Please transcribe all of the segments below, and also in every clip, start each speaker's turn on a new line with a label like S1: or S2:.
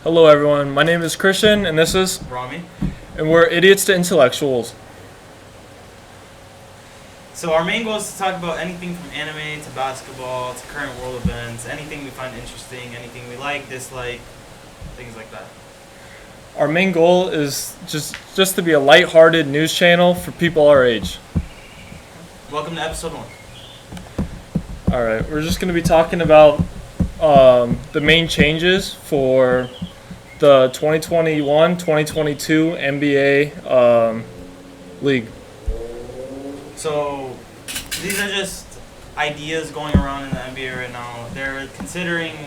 S1: Hello, everyone. My name is Christian, and this is,
S2: Rami.
S1: and we're idiots to intellectuals.
S2: So our main goal is to talk about anything from anime to basketball to current world events, anything we find interesting, anything we like, dislike, things like that.
S1: Our main goal is just to be a lighthearted news channel for people our age.
S2: Welcome to episode 1.
S1: All right, we're just going to be talking about the main changes for the 2021-2022 NBA league.
S2: So these are just ideas going around in the NBA right now. They're considering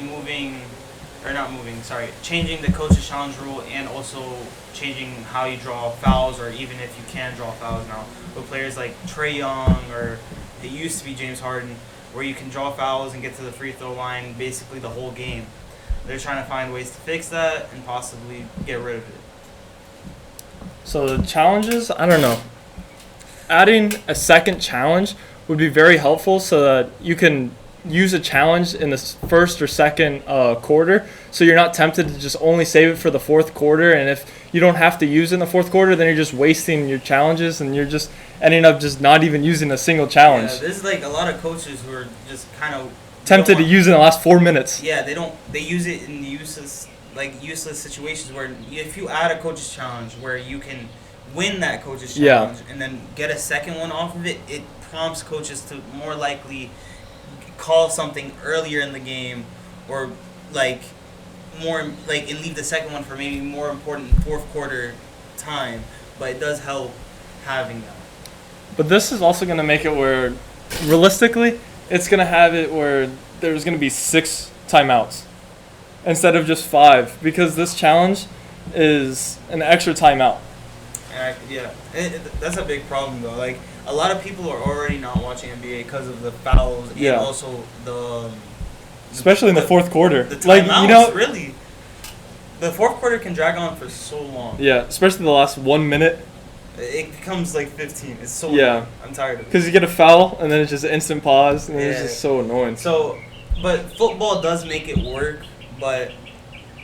S2: changing the coaches challenge rule and also changing how you draw fouls, or even if you can draw fouls now. With players like Trae Young, or it used to be James Harden, where you can draw fouls and get to the free throw line basically the whole game. They're trying to find ways to fix that and possibly get rid of it.
S1: So the challenges, I don't know. Adding a second challenge would be very helpful so that you can use a challenge in the first or second quarter, so you're not tempted to just only save it for the fourth quarter. And if you don't have to use it in the fourth quarter, then you're just wasting your challenges and you're just ending up just not even using a single challenge.
S2: Yeah, there's like a lot of coaches who are just kind of
S1: Tempted to use it in the last 4 minutes.
S2: Yeah, they use it in useless situations where if you add a coach's challenge where you can win that coach's challenge and then get a second one off of it, it prompts coaches to more likely call something earlier in the game, or and leave the second one for maybe more important fourth quarter time. But it does help having that.
S1: But this is also going to make it where, realistically, it's going to have it where there's going to be 6 timeouts instead of just 5, because this challenge is an extra timeout.
S2: That's a big problem though. Like, a lot of people are already not watching NBA because of the fouls and also
S1: especially in the fourth quarter.
S2: The timeouts, really. The fourth quarter can drag on for so long.
S1: Yeah, especially the last 1 minute.
S2: It becomes like 15. It's so
S1: annoying.
S2: I'm tired of it.
S1: Because you get a foul and then it's just an instant pause and it's just so annoying.
S2: So, but football does make it work, but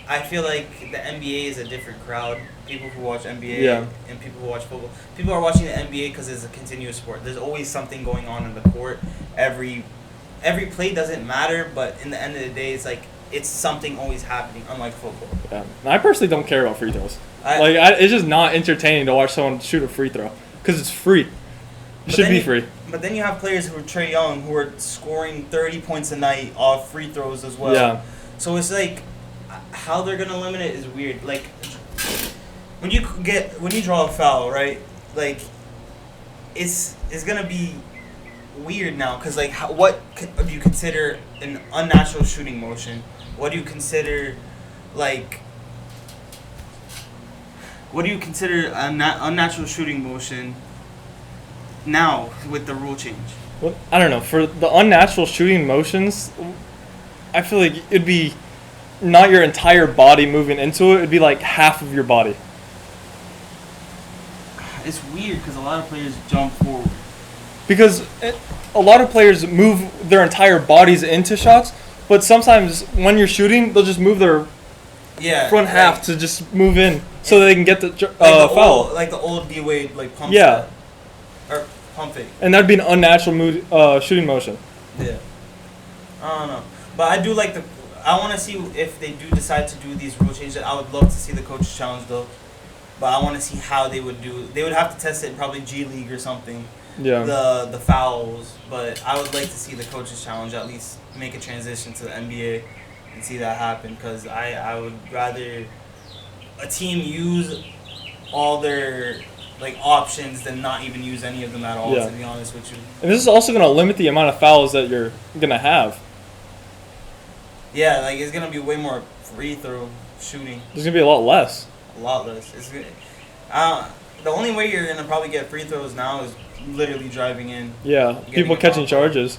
S2: I feel like the NBA is a different crowd. People who watch NBA and people who watch football. People are watching the NBA because it's a continuous sport. There's always something going on in the court. Every play doesn't matter, but in the end of the day, it's something always happening, unlike football.
S1: Yeah. I personally don't care about free throws. It's just not entertaining to watch someone shoot a free throw because it's free. It should be free.
S2: But then you have players who are Trae Young who are scoring 30 points a night off free throws as well.
S1: Yeah.
S2: So it's like how they're gonna limit it is weird. Like when you draw a foul, right? Like it's gonna be weird now because what do you consider an unnatural shooting motion? What do you consider unnatural shooting motion now with the rule change?
S1: Well, I don't know. For the unnatural shooting motions, I feel like it'd be not your entire body moving into it. It'd be like half of your body.
S2: It's weird because a lot of players jump forward.
S1: Because a lot of players move their entire bodies into shots, but sometimes when you're shooting, they'll just move their front half to just move in so they can get the foul.
S2: Like the old D-Wade pump
S1: shot.
S2: Or pump fake.
S1: And that'd be an unnatural shooting motion.
S2: Yeah. I don't know. But I do I want to see if they do decide to do these rule changes. I would love to see the coaches challenge though. But I want to see how they would do. They would have to test it in probably G League or something.
S1: Yeah.
S2: The fouls, but I would like to see the coaches challenge at least make a transition to the NBA and see that happen, because I would rather a team use all their options than not even use any of them at all. To be honest with you.
S1: And this is also going to limit the amount of fouls that you're going to have.
S2: Yeah, it's going to be way more free throw shooting.
S1: There's going to be a lot less.
S2: A lot less. It's good. The only way you're gonna probably get free throws now is literally driving in.
S1: Yeah, people catching charges.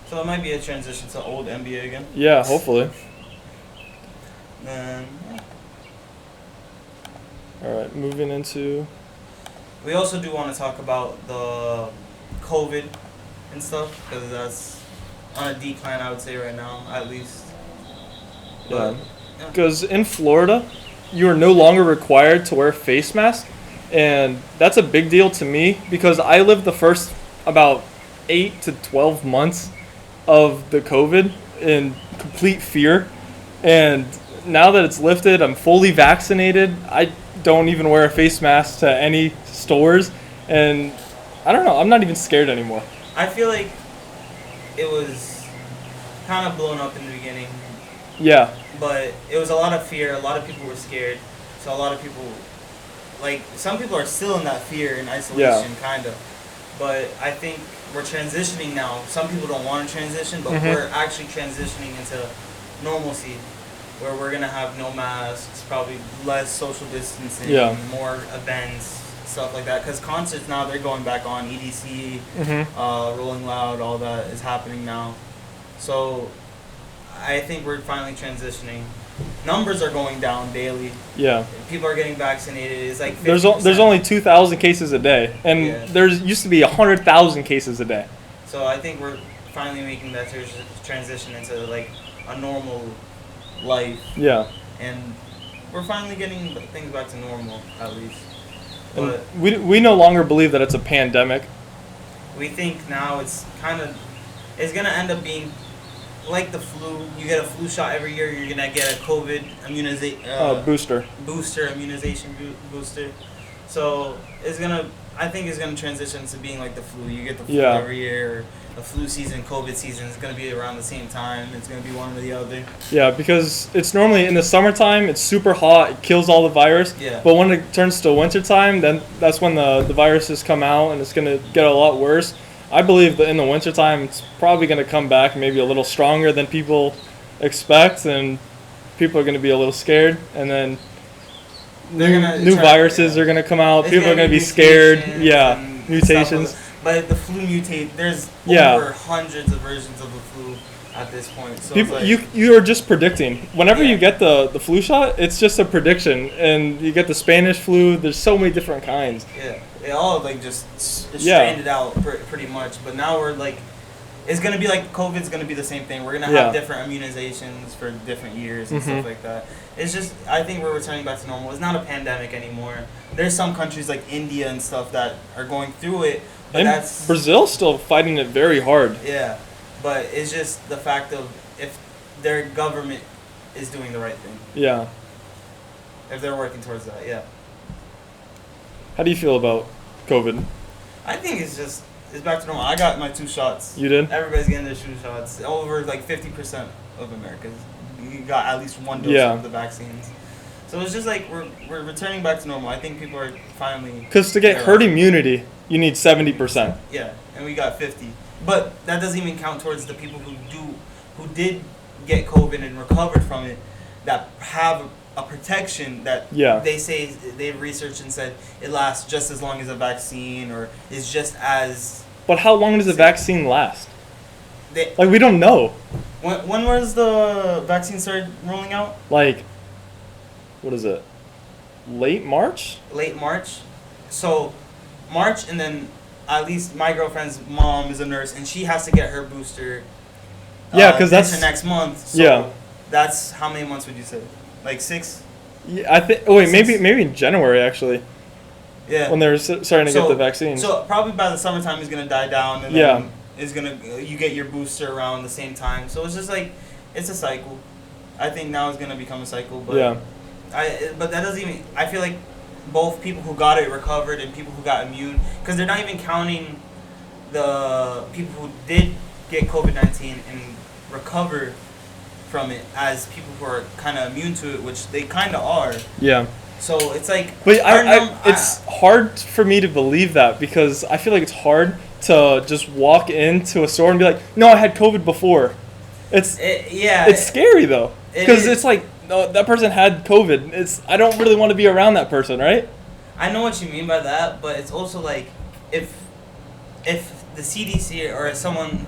S2: So it might be a transition to old NBA again.
S1: Yeah, hopefully.
S2: Then.
S1: All right, moving into.
S2: We also do want to talk about the COVID and stuff, because that's on a decline, I would say, right now, at least. But
S1: because in Florida, you are no longer required to wear a face mask, and that's a big deal to me because I lived the first about 8 to 12 months of the COVID in complete fear, and now that it's lifted, I'm fully vaccinated. I don't even wear a face mask to any stores, and I don't know. I'm not even scared anymore.
S2: I feel like it was kind of blown up in the beginning,
S1: Yeah,
S2: but it was a lot of fear. A lot of people were scared, so a lot of people, like some people are still in that fear and isolation, kind of. But I think we're transitioning now. Some people don't want to transition, but we're actually transitioning into normalcy, where we're gonna have no masks, probably less social distancing, more events, stuff like that. Because concerts now they're going back on EDC, Rolling Loud, all that is happening now. So I think we're finally transitioning. Numbers are going down daily.
S1: Yeah.
S2: People are getting vaccinated. It's like 50%.
S1: There's only 2,000 cases a day, and there's used to be 100,000 cases a day.
S2: So I think we're finally making that transition into like a normal life.
S1: Yeah.
S2: And we're finally getting things back to normal, at least. But
S1: we no longer believe that it's a pandemic.
S2: we think now it's gonna end up being like the flu. You get a flu shot every year. You're gonna get a COVID immunization booster. So I think it's gonna transition to being like the flu. You get the flu every year. The flu season, COVID season is gonna be around the same time. It's gonna be one or the other.
S1: Yeah, because it's normally in the summertime. It's super hot. It kills all the virus.
S2: Yeah.
S1: But when it turns to wintertime, then that's when the viruses come out, and it's gonna get a lot worse. I believe that in the wintertime, it's probably going to come back maybe a little stronger than people expect, and people are going to be a little scared, and then new viruses are going to come out. People are going to be scared. Yeah, mutations.
S2: But the flu mutate. There's over hundreds of versions of the flu at this point. So
S1: people, you are just predicting. Whenever you get the flu shot, it's just a prediction, and you get the Spanish flu. There's so many different kinds.
S2: Yeah. It all like just stranded out pretty much, but now we're like, it's gonna be like COVID's gonna be the same thing. We're gonna have different immunizations for different years and stuff like that. It's just I think we're returning back to normal. It's not a pandemic anymore. There's some countries like India and stuff that are going through it, but
S1: and Brazil's still fighting it very hard.
S2: Yeah, but it's just the fact of if their government is doing the right thing.
S1: Yeah.
S2: If they're working towards that, yeah.
S1: How do you feel about COVID?
S2: I think it's back to normal. I got my 2 shots.
S1: You did?
S2: Everybody's getting their 2 shots. Over like 50% of Americans got at least 1 dose of the vaccines. So it's just like we're returning back to normal. I think people are finally.
S1: Because to get herd immunity, you need 70%.
S2: Yeah, and we got 50. But that doesn't even count towards the people who did get COVID and recovered from it, that have a protection that they say they've researched and said it lasts just as long as a vaccine or is just as.
S1: But how long does a vaccine last? We don't know.
S2: When was the vaccine started rolling out?
S1: Like, what is it? Late March?
S2: Late March. So, March, and then at least my girlfriend's mom is a nurse and she has to get her booster.
S1: Yeah, because that's
S2: next month. So that's how many months would you say? Like 6?
S1: Yeah, I think. Oh wait, maybe in January actually.
S2: Yeah.
S1: When they're starting to get the vaccine.
S2: So probably by the summertime it's gonna die down, and then you get your booster around the same time. So it's just like it's a cycle. I think now it's gonna become a cycle, but but that doesn't even. I feel like both people who got it recovered and people who got immune, because they're not even counting the people who did get COVID-19 and recover from it as people who are kind of immune to it, which they kind of are.
S1: Yeah.
S2: So it's like.
S1: But it's hard for me to believe that, because I feel like it's hard to just walk into a store and be like, no, I had COVID before. It's scary though, because it's like, no, that person had COVID. I don't really want to be around that person, right?
S2: I know what you mean by that, but it's also like if the CDC or someone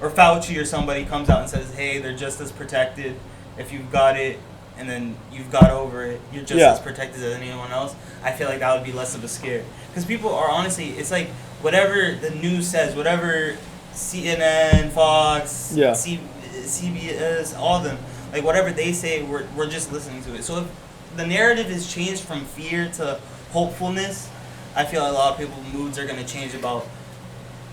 S2: or Fauci or somebody comes out and says, hey, they're just as protected if you've got it and then you've got over it, you're just as protected as anyone else, I feel like that would be less of a scare. Because people are honestly, it's like whatever the news says, whatever CNN, Fox, CBS, all of them, Like whatever they say, we're just listening to it. So if the narrative is changed from fear to hopefulness, I feel like a lot of people's moods are gonna change about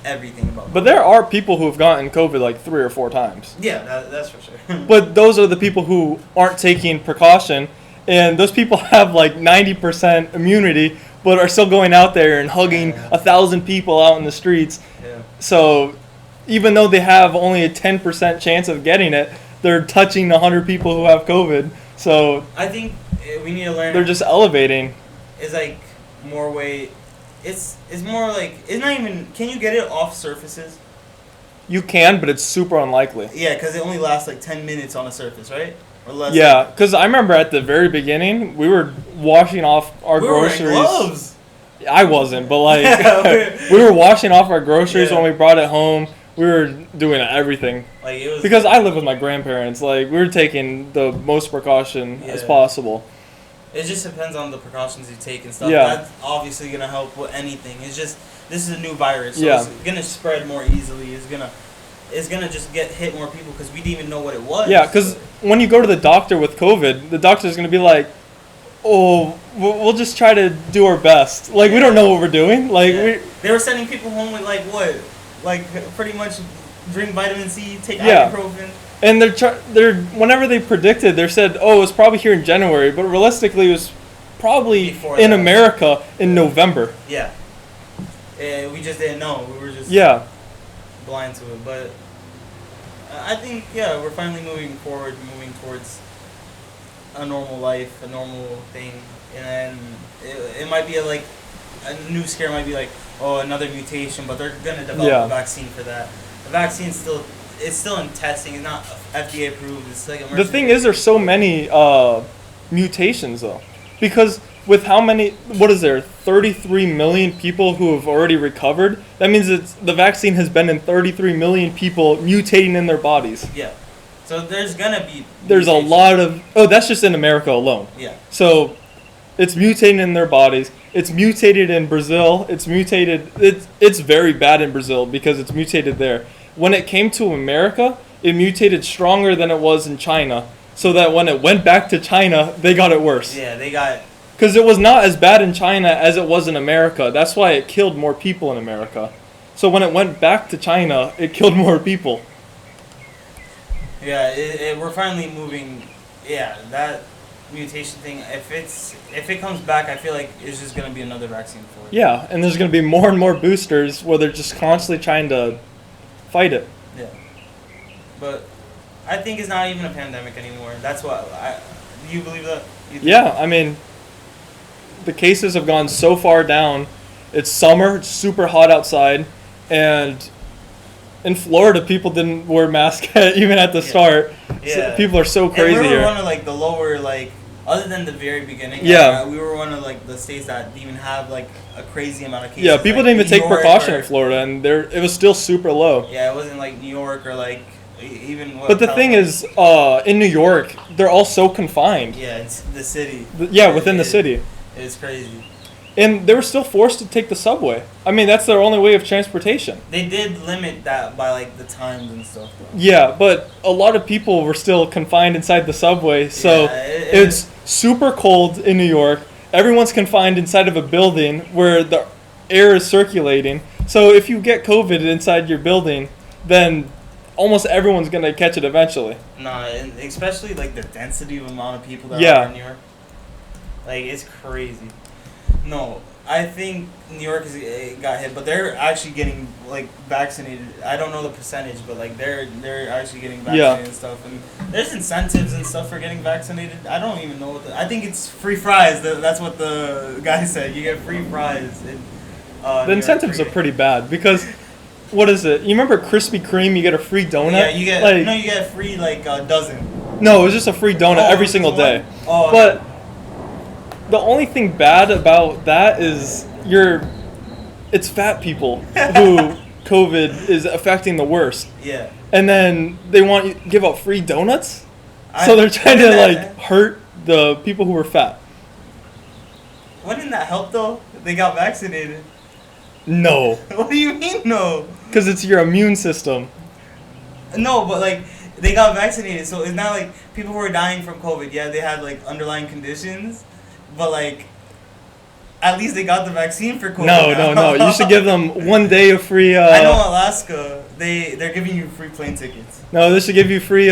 S2: everything about.
S1: But there are people who have gotten COVID like 3 or 4 times.
S2: Yeah, that's for sure.
S1: But those are the people who aren't taking precaution, and those people have like 90% immunity, but are still going out there and hugging 1,000 people out in the streets.
S2: Yeah.
S1: So even though they have only a 10% chance of getting it, they're touching 100 people who have COVID. So
S2: I think we need to learn.
S1: they're just elevating.
S2: It's like more way. It's more like it's not even. Can you get it off surfaces?
S1: You can, but it's super unlikely.
S2: Yeah, because it only lasts like 10 minutes on a surface, right? Or less.
S1: Yeah, because I remember at the very beginning, we were washing off our
S2: We
S1: groceries.
S2: were wearing gloves.
S1: I wasn't, but like we were washing off our groceries when we brought it home. We were doing everything.
S2: Like it was
S1: Because I live with my grandparents. Like we were taking the most precaution as possible.
S2: It just depends on the precautions you take and stuff.
S1: Yeah.
S2: That's obviously gonna help with anything. It's just this is a new virus, so
S1: Yeah.
S2: it's gonna spread more easily. It's gonna just hit more people because we didn't even know what it was.
S1: Yeah, because when you go to the doctor with COVID, the doctor's going to be like, oh, we'll just try to do our best. Like, we don't know what we're doing. Like,
S2: they were sending people home with like what? Like pretty much drink vitamin C, take
S1: Yeah.
S2: ibuprofen.
S1: and they're whenever they predicted, they said, oh, it's probably here in January, but realistically, it was probably
S2: Before
S1: in
S2: that.
S1: America in November.
S2: Yeah. We just didn't know. We were just blind to it. But I think, we're finally moving forward, moving towards a normal life, a normal thing. And it might be like, a new scare might be like, oh, another mutation, but they're going to develop a vaccine for that. The vaccine's still in testing. It's not FDA approved. It's like
S1: The thing is, there's so many mutations, though. Because with how many, 33 million people who have already recovered? That means the vaccine has been in 33 million people mutating in their bodies.
S2: Yeah. So there's going to be
S1: There's a lot of, that's just in America alone.
S2: Yeah.
S1: So it's mutating in their bodies. It's mutated in Brazil. It's very bad in Brazil because it's mutated there. When it came to America, it mutated stronger than it was in China. So that when it went back to China, they got it worse.
S2: Yeah, they got...
S1: Because it was not as bad in China as it was in America. That's why it killed more people in America. So when it went back to China, it killed more people.
S2: Yeah, we're finally moving. Yeah, that mutation thing. If it comes back, I feel like it's just gonna be another vaccine for it.
S1: Yeah, and there's going to be more and more boosters where they're just constantly trying to fight it.
S2: Yeah, but I think it's not even a pandemic anymore. That's what do you believe that?
S1: Yeah, I mean, the cases have gone so far down. It's summer, it's super hot outside, and in Florida, people didn't wear masks even at the start.
S2: Yeah.
S1: So people are so crazy
S2: and we were
S1: here.
S2: one of like the lower other than the very beginning.
S1: Yeah.
S2: We were one of like the states that didn't even have like a crazy amount of cases.
S1: Yeah, people
S2: like
S1: didn't even
S2: New
S1: take
S2: York
S1: precaution in Florida, and it was still super low.
S2: Yeah, it wasn't like New York or like even.
S1: But the thing is, in New York, they're all so confined.
S2: Yeah, it's the city.
S1: Within the city.
S2: It's crazy.
S1: And they were still forced to take the subway. I mean, that's their only way of transportation.
S2: They did limit that by like the times and stuff. Though.
S1: Yeah, but a lot of people were still confined inside the subway. So it's super cold in New York. Everyone's confined inside of a building where the air is circulating. So if you get COVID inside your building, then almost everyone's going to catch it eventually.
S2: Nah, and especially like the density of amount of people that are in New York. Like, it's crazy. No, I think New York got hit, but they're actually getting like vaccinated. I don't know the percentage, but like they're actually getting vaccinated and stuff. And there's incentives and stuff for getting vaccinated. I don't even know I think it's free fries. That's what the guy said. You get free fries.
S1: The incentives are pretty bad because what is it? You remember Krispy Kreme? You get a free donut.
S2: Yeah, you get you get free like a dozen.
S1: No, it was just a free donut every single day.
S2: Oh, okay.
S1: But the only thing bad about that is it's fat people who COVID is affecting the worst.
S2: Yeah.
S1: And then they want you to give out free donuts? So they're trying to hurt the people who are fat.
S2: Wouldn't that help though? They got vaccinated.
S1: No.
S2: What do you mean no?
S1: Because it's your immune system.
S2: No, but like they got vaccinated, so it's not like people who are dying from COVID. Yeah, they had like underlying conditions, but like at least they got the vaccine for COVID.
S1: No. You should give them 1 day of free.
S2: I know Alaska, they're giving you free plane tickets.
S1: No, they should give you free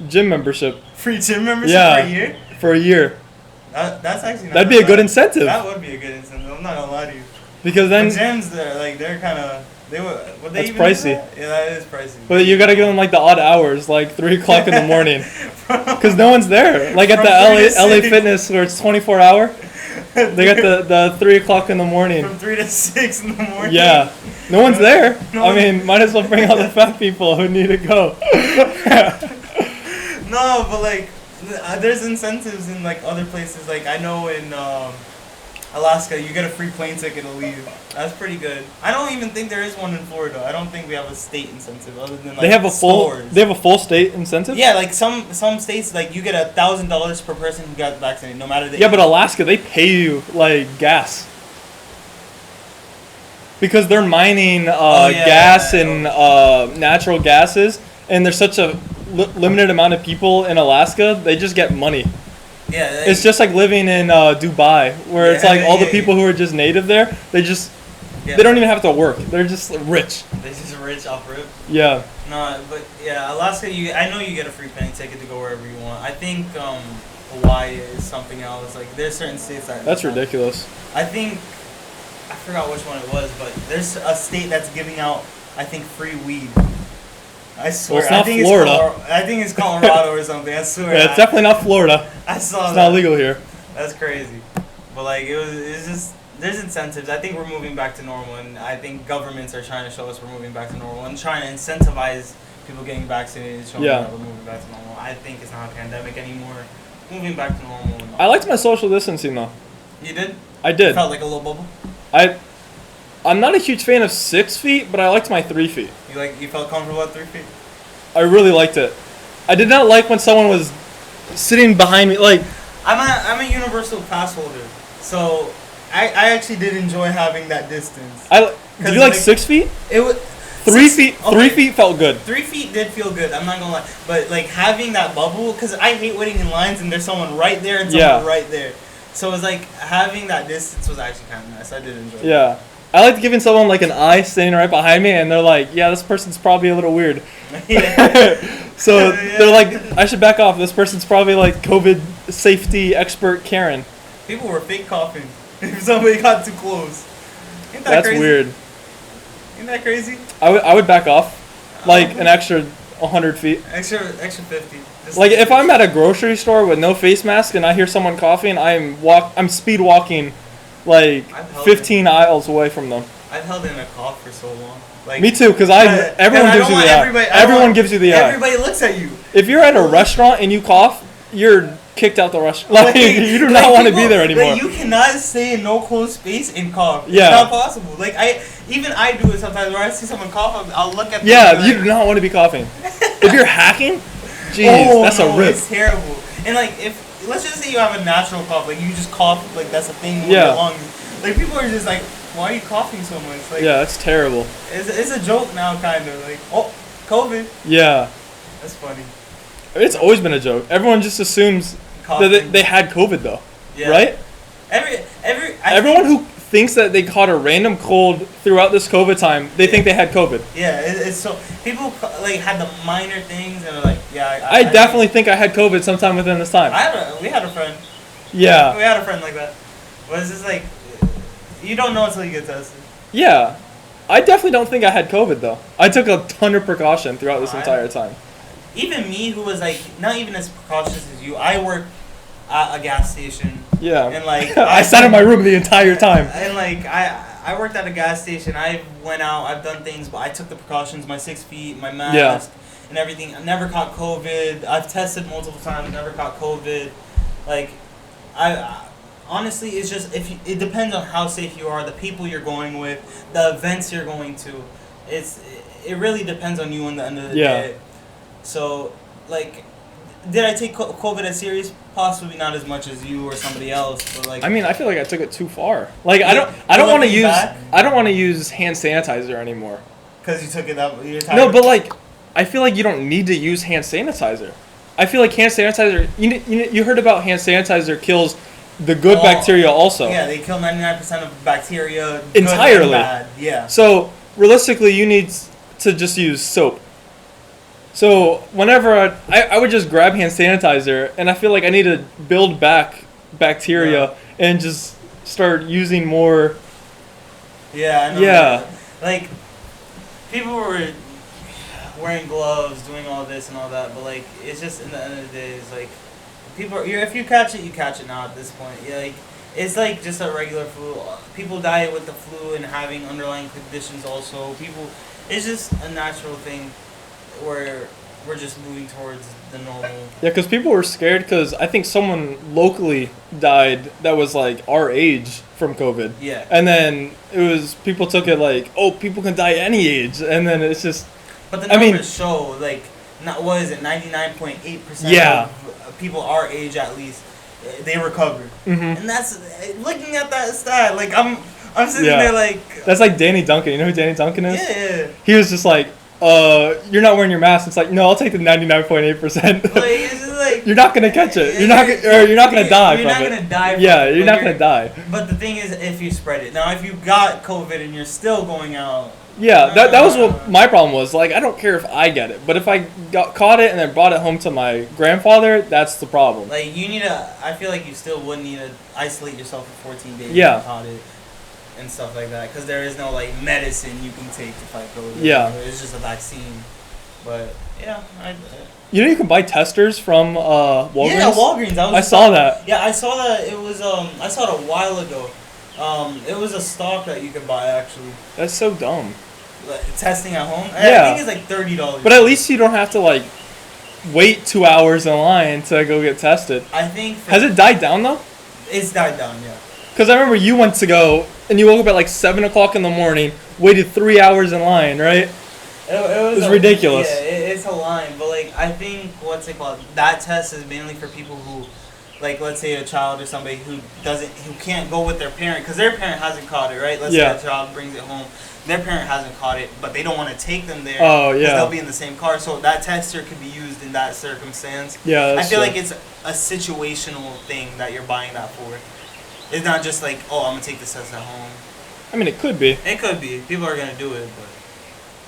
S1: gym membership.
S2: Free gym membership
S1: Yeah,
S2: for a year?
S1: for a year.
S2: That's actually not
S1: That'd be a
S2: bad.
S1: good incentive.
S2: That would be a good incentive. I'm not gonna lie to you.
S1: Because
S2: But
S1: then,
S2: gyms, they're kind of would they
S1: That's
S2: even do
S1: pricey.
S2: that? Yeah, that is pricey.
S1: but you gotta give them like the odd hours, like 3 o'clock in the morning, because no one's there. Like at
S2: From
S1: the
S2: 3 to
S1: LA
S2: 6.
S1: Fitness where it's 24 hour, they got the 3 o'clock in the morning.
S2: From 3 to 6 in the morning.
S1: Yeah, no one's there.
S2: No
S1: I
S2: one-
S1: mean, might as well bring all the fat people who need to go.
S2: No, but like, there's incentives in like other places. Like I know in Alaska, you get a free plane ticket to leave. That's pretty good. I don't even think there is one in Florida. I don't think we have a state incentive other than like
S1: They have a full.
S2: stores.
S1: They have a full state incentive.
S2: Yeah, like some states, like you get $1,000 per person who got vaccinated, no matter the
S1: Yeah, but Alaska, they pay you like gas. Because they're mining gas and natural gases, and there's such a limited amount of people in Alaska, they just get money.
S2: yeah, like,
S1: It's just like living in Dubai, where it's
S2: Yeah,
S1: like all the
S2: yeah,
S1: people who are just native there, they
S2: yeah,
S1: don't even have to work. They're just rich.
S2: They're just rich off rip.
S1: Yeah.
S2: No, but yeah, Alaska. I know you get a free plane ticket to go wherever you want. I think Hawaii is something else. Like there's certain states that
S1: That's ridiculous.
S2: I think I forgot which one it was, but there's a state that's giving out I think free weed. I swear.
S1: it's not
S2: I think
S1: Florida.
S2: I think it's Colorado or something. I swear.
S1: Yeah, it's definitely not Florida.
S2: I saw
S1: It's
S2: that.
S1: not legal here.
S2: That's crazy. But like it's just there's incentives. I think we're moving back to normal, and I think governments are trying to show us we're moving back to normal and trying to incentivize people getting vaccinated, showing
S1: Yeah.
S2: that we're moving back to normal. I think it's not a pandemic anymore. Moving back to normal.
S1: I liked my social distancing though.
S2: You did?
S1: I did.
S2: Felt like a little bubble.
S1: I'm not a huge fan of 6 feet, but I liked my 3 feet.
S2: You felt comfortable at 3 feet?
S1: I really liked it. I did not like when someone was sitting behind me. Like,
S2: I'm a universal pass holder, so I actually did enjoy having that distance.
S1: did you like
S2: like-
S1: 6 feet?
S2: It was
S1: 3 feet.
S2: okay.
S1: 3 feet felt good.
S2: 3 feet did feel good. I'm not gonna lie, but like having that bubble, because I hate waiting in lines and there's someone right there and someone
S1: Yeah.
S2: right there. So it was like having that distance was actually kind of nice. I did enjoy it.
S1: Yeah. I liked giving someone like an eye standing right behind me, and they're like, "Yeah, this person's probably a little weird."
S2: Yeah.
S1: So
S2: Yeah.
S1: they're like, "I should back off. This person's probably like COVID safety expert Karen."
S2: People were fake coughing if somebody got too close. Ain't that
S1: That's
S2: crazy?
S1: weird.
S2: Ain't that crazy?
S1: I would back off, like an extra 100 feet.
S2: Extra 50. Just
S1: Like if I'm at a grocery store with no face mask and I hear someone coughing, I'm speed walking, like
S2: I've held
S1: 15 aisles away from them.
S2: I've held in a cough for so long. Like
S1: Me too, because
S2: Yeah,
S1: everyone
S2: and
S1: gives you
S2: don't
S1: the
S2: want
S1: eye.
S2: everybody- I don't
S1: Everyone
S2: want-
S1: gives you the eye.
S2: Everybody looks at you.
S1: If you're at a restaurant and you cough, you're kicked out the restaurant. Like you do not
S2: like,
S1: want to be
S2: people-
S1: there anymore.
S2: Like, you cannot stay in no closed space and cough.
S1: Yeah.
S2: It's not possible. Like I do it sometimes where I see someone cough, I'll look at them
S1: Yeah,
S2: and be
S1: you
S2: like,
S1: do not want to be coughing. If you're hacking, jeez,
S2: oh,
S1: that's
S2: no,
S1: a rip.
S2: It's terrible. And like if let's just say you have a natural cough, like you just cough, like that's a thing with
S1: Yeah.
S2: your lungs. Like people are just like, why are you coughing so much? Like
S1: Yeah, that's terrible.
S2: it's a joke now, kind of like COVID.
S1: Yeah,
S2: That's funny.
S1: it's always been a joke. Everyone just assumes that
S2: Coughing.
S1: they had COVID though,
S2: Yeah.
S1: right?
S2: think-
S1: Everyone who thinks that they caught a random cold throughout this COVID time, they think they had COVID.
S2: Yeah, it's so people like had the minor things and are like, yeah.
S1: I definitely think I had COVID sometime within this time.
S2: We had a friend.
S1: Yeah,
S2: We had a friend like that. But it's just like you don't know until you get tested.
S1: yeah. I definitely don't think I had COVID though. I took a ton of precaution throughout this
S2: I-
S1: entire time.
S2: Even me, who was like not even as precautious as you, I worked at a gas station.
S1: Yeah.
S2: And like
S1: I sat in my room the entire time.
S2: And like I worked at a gas station. I went out. I've done things, but I took the precautions. My 6 feet, my mask, and everything. I never caught COVID. I've tested multiple times. Never caught COVID. Like, I honestly, it's just it depends on how safe you are, the people you're going with, the events you're going to. It really depends on you in the end of the day. So, like, did I take COVID as serious? Possibly not as much as you or somebody else, but like.
S1: I mean, I feel like I took it too far. Like I don't
S2: Looking
S1: want to use
S2: back?
S1: I don't want to use hand sanitizer anymore.
S2: Because you took it that you're tired.
S1: No, but like I feel like you don't need to use hand sanitizer. I feel like hand sanitizer. You heard about hand sanitizer kills the good bacteria also.
S2: Yeah, they kill 99% of bacteria
S1: entirely.
S2: Good and bad. Yeah.
S1: So realistically, you need to just use soap. So whenever I would just grab hand sanitizer, and I feel like I need to build back bacteria and just start using more.
S2: Yeah, I know.
S1: Yeah.
S2: Like, people were wearing gloves, doing all this and all that, but like, it's just, in the end of the day, it's like, people, if you catch it, you catch it now at this point. Yeah, like, it's like just a regular flu. People die with the flu and having underlying conditions also. It's just a natural thing where we're just moving towards the normal.
S1: Yeah, because people were scared because I think someone locally died that was like our age from COVID.
S2: Yeah.
S1: And then people took it like, oh, people can die any age. And then it's just.
S2: But the numbers show, like, what is it, 99.8%
S1: yeah.
S2: of people our age at least, they recovered.
S1: Mm-hmm.
S2: And that's, looking at that stat, like, I'm sitting there like.
S1: That's like Danny Duncan. You know who Danny Duncan is?
S2: Yeah.
S1: He was just like, you're not wearing your mask. It's like, no, I'll take the 99.8%.
S2: Like, it's just like,
S1: you're not gonna catch it. You're not gonna die.
S2: You're not gonna die.
S1: Yeah, you're not gonna die.
S2: But the thing is, if you spread it, now if you got COVID and you're still going out.
S1: Yeah, that was what my problem was. Like, I don't care if I get it, but if I caught it and then brought it home to my grandfather, that's the problem.
S2: Like, I feel like you still would need to isolate yourself for 14 days.
S1: Yeah.
S2: If you caught it. And stuff like that, because there is no like medicine you can take to fight COVID.
S1: Yeah,
S2: it's just a vaccine. But yeah,
S1: you can buy testers from Walgreens.
S2: Yeah, Walgreens.
S1: I saw that.
S2: Yeah, I saw that. It was I saw it a while ago. It was a stock that you could buy actually.
S1: That's so dumb.
S2: Like, testing at home.
S1: Yeah.
S2: I think it's like $30.
S1: But at least you don't have to like wait 2 hours in line to go get tested.
S2: I think.
S1: Has it died down though?
S2: It's died down, yeah.
S1: Because I remember you went to go, and you woke up at like 7 o'clock in the morning, waited 3 hours in line, right?
S2: It was
S1: ridiculous.
S2: Yeah, it's a line. But, like, I think, what's it called? That test is mainly for people who, like, let's say a child or somebody who can't go with their parent, because their parent hasn't caught it, right? Let's say a child brings it home. Their parent hasn't caught it, but they don't want to take them there.
S1: Oh, yeah.
S2: Because they'll be in the same car. So that tester could be used in that circumstance.
S1: Yeah,
S2: I feel like it's a situational thing that you're buying that for. It's not just like, oh, I'm going to take this test at home.
S1: I mean, it could be.
S2: It could be. People are going to do it,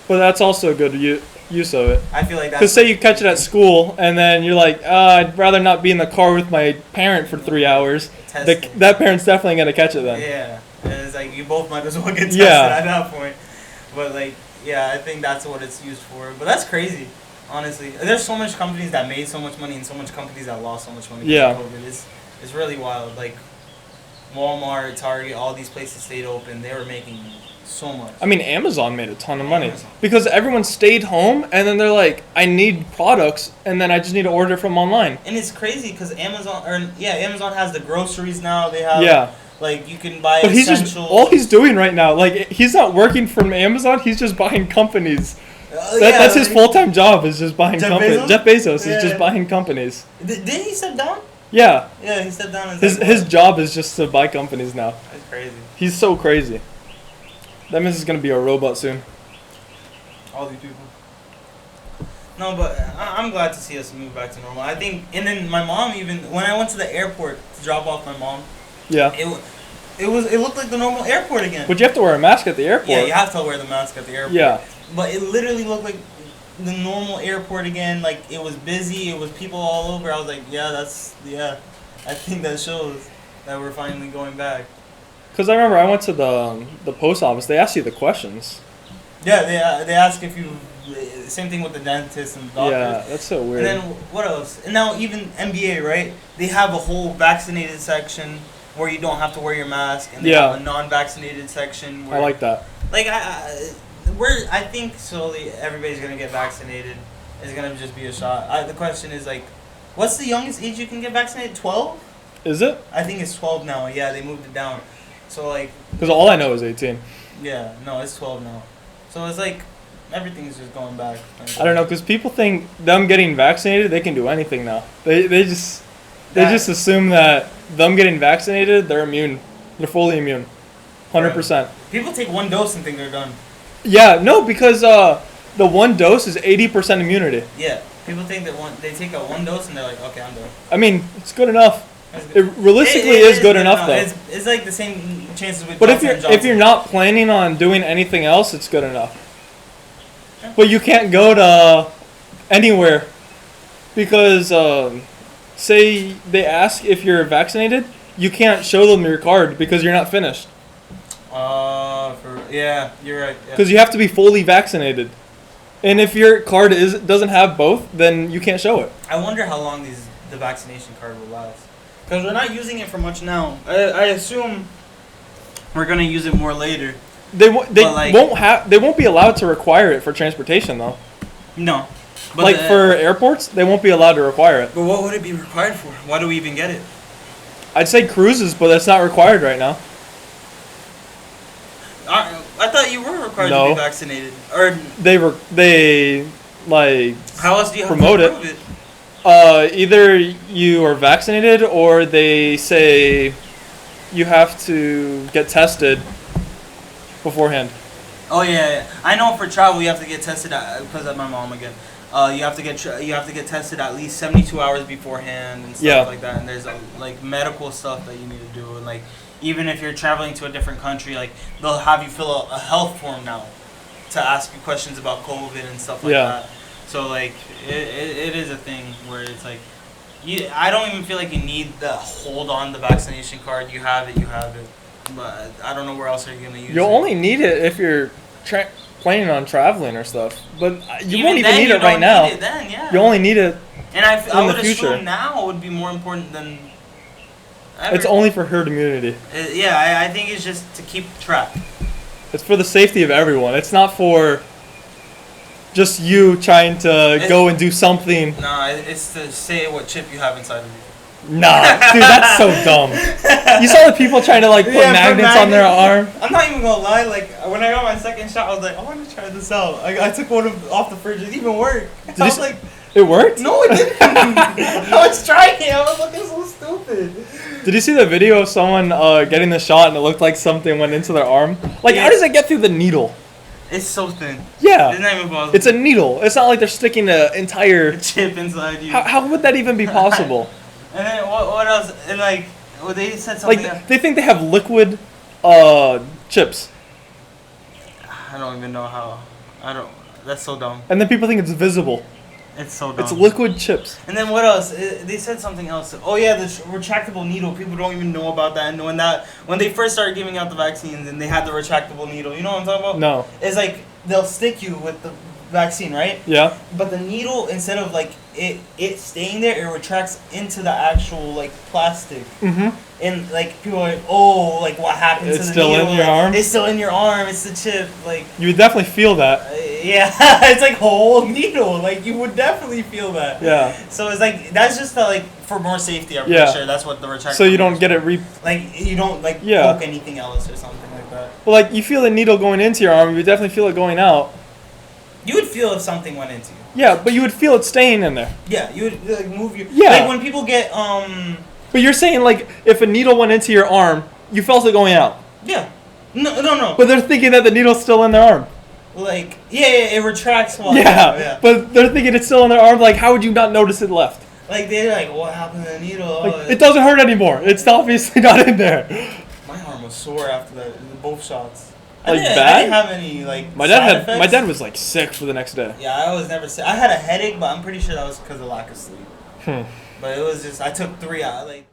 S1: but that's also a good use of it.
S2: I feel like that's...
S1: Because say you catch it at school, and then you're like, I'd rather not be in the car with my parent for 3 hours. That parent's definitely going to catch it then.
S2: Yeah. And it's like, you both might as well get tested at that point. But, like, yeah, I think that's what it's used for. But that's crazy, honestly. There's so much companies that made so much money and so much companies that lost so much money because of COVID. It's really wild. Like, Walmart, Target, all these places stayed open. They were making so much.
S1: I mean, Amazon made a ton of money because everyone stayed home, and then they're like, I need products, and then I just need to order from online.
S2: And it's crazy because Amazon has the groceries now. They have like you can buy essentials.
S1: All he's doing right now, like he's not working from Amazon. He's just buying companies. That's his full-time job is just buying companies. Jeff Bezos is just buying companies.
S2: Didn't he step down?
S1: Yeah.
S2: Yeah, he stepped down.
S1: His job is just to buy companies now.
S2: That's crazy.
S1: He's so crazy. That means he's gonna be a robot soon.
S2: All these people. No, but I'm glad to see us move back to normal. I think, and then my mom even when I went to the airport to drop off my mom.
S1: Yeah.
S2: It looked like the normal airport again.
S1: But you have to wear a mask at the airport.
S2: Yeah, you have to wear the mask at the airport.
S1: Yeah.
S2: But it literally looked like the normal airport again. Like, it was busy. It was people all over. I was like, I think that shows that we're finally going back.
S1: Because I remember I went to the post office. They asked you the questions.
S2: Yeah, they ask if you... Same thing with the dentist and the doctors.
S1: Yeah, that's so weird.
S2: And then, what else? And now even NBA, right? They have a whole vaccinated section where you don't have to wear your mask. And they have a non-vaccinated section where...
S1: I like that.
S2: Like, I think slowly everybody's going to get vaccinated. It's going to just be a shot. The question is, like, what's the youngest age you can get vaccinated? 12?
S1: Is it?
S2: I think it's 12 now. Yeah, they moved it down. So, like...
S1: Because all I know is 18.
S2: Yeah, no, it's 12 now. So, it's like, everything's just going back.
S1: I don't know, because people think them getting vaccinated, they can do anything now. They just assume that them getting vaccinated, they're immune. They're fully immune. 100%.
S2: People take one dose and think they're done.
S1: Yeah, no, because the one dose is 80% immunity.
S2: Yeah, people think that they take a one dose and they're like, okay, I'm done.
S1: I mean, it's good enough.
S2: That's
S1: It
S2: good.
S1: realistically
S2: It
S1: is good enough though.
S2: It's like the same chances with
S1: But
S2: Johnson & Johnson.
S1: if you're not planning on doing anything else, it's good enough.
S2: Yeah.
S1: But you can't go to anywhere because say they ask if you're vaccinated, you can't show them your card because you're not finished.
S2: Yeah, you're right. Yeah.
S1: Because you have to be fully vaccinated, and if your card doesn't have both, then you can't show it.
S2: I wonder how long the vaccination card will last. Because we're not using it for much now. I assume we're gonna use it more later.
S1: They
S2: like-
S1: won't be allowed to require it for transportation though.
S2: No. But
S1: Like for airports, they won't be allowed to require it.
S2: But what would it be required for? Why do we even get it?
S1: I'd say cruises, but that's not required right now.
S2: I thought you were required to
S1: No.
S2: be vaccinated. Or
S1: They like
S2: how else do you have
S1: promote
S2: to
S1: it.
S2: prove it?
S1: Either you are vaccinated or they say you have to get tested beforehand.
S2: Oh yeah. I know for travel you have to get tested because of my mom again. You have to get tested at least 72 hours beforehand and stuff
S1: Yeah.
S2: like that. And there's like medical stuff that you need to do, and like even if you're traveling to a different country, like they'll have you fill out a health form now to ask you questions about COVID and stuff like
S1: Yeah.
S2: that. So like it is a thing where it's like I don't even feel like you need the hold on the vaccination card. You have it. But I don't know where else are you gonna use it.
S1: You'll only need it if you're planning on traveling or stuff, but you won't even
S2: then,
S1: need
S2: you
S1: it right
S2: don't
S1: now.
S2: need it then, yeah.
S1: You only need it.
S2: And I
S1: in
S2: would
S1: the future.
S2: assume now would be more important than ever.
S1: It's only for herd immunity.
S2: Yeah, I think it's just to keep track.
S1: It's for the safety of everyone. It's not for just you trying to go and do something.
S2: Nah, it's to say what chip you have inside of you.
S1: Nah, dude, that's so dumb. You saw the people trying to like put magnets on their arm.
S2: I'm not even gonna lie. Like when I got my second shot, I was like, I want to try this out. I took one off the fridge. It even worked. I was like,
S1: It worked?
S2: no, it didn't. I was trying it. I was looking so stupid.
S1: Did you see the video of someone getting the shot and it looked like something went into their arm? Like,
S2: Yeah.
S1: how does it get through the needle?
S2: It's so thin.
S1: Yeah.
S2: It's not even possible.
S1: It's a needle. It's not like they're sticking an entire...
S2: chip inside you.
S1: How would that even be possible?
S2: And then what else? And like, well, they said something.
S1: Like, they think they have liquid chips.
S2: I don't even know how. I don't. That's so dumb.
S1: And then people think it's visible.
S2: It's so dumb.
S1: It's liquid chips.
S2: And then what else? They said something else. Oh yeah, the retractable needle. People don't even know about that. And when they first started giving out the vaccines and they had the retractable needle, you know what I'm talking about?
S1: No.
S2: It's like they'll stick you with the vaccine, right?
S1: Yeah.
S2: But the needle, instead of like it staying there, it retracts into the actual like plastic.
S1: Mm-hmm.
S2: And like people are like, oh, like what happened
S1: It's
S2: to the
S1: still
S2: needle?
S1: in your
S2: Like,
S1: arm?
S2: It's still in your arm. It's the chip. Like
S1: You would definitely feel that.
S2: yeah, it's like whole needle. Like you would definitely feel that.
S1: Yeah.
S2: So it's like that's just like for more safety. I'm
S1: Yeah.
S2: pretty sure that's what the retractable.
S1: So you don't get it
S2: like you don't like
S1: Yeah.
S2: poke anything else or something like that.
S1: Well, like, you feel the needle going into your arm, you would definitely feel it going out.
S2: You would feel if something went into you.
S1: Yeah, but you would feel it staying in there.
S2: Yeah, you would like move your.
S1: Yeah.
S2: Like when people get
S1: But you're saying, like, if a needle went into your arm, you felt it going out.
S2: Yeah. No.
S1: But they're thinking that the needle's still in their arm.
S2: Like yeah, it retracts while.
S1: Yeah, but they're thinking it's still in their arm. Like, how would you not notice it left?
S2: Like they're like, what happened to the needle?
S1: Like,
S2: Oh,
S1: it doesn't hurt anymore. It's obviously not in there.
S2: my arm was sore after both shots.
S1: Like,
S2: I
S1: bad?
S2: didn't have any like.
S1: My
S2: side effects.
S1: dad was like sick for the next day.
S2: Yeah, I was never sick. I had a headache, but I'm pretty sure that was because of lack of sleep.
S1: Hmm.
S2: But it was just I took 3 out like.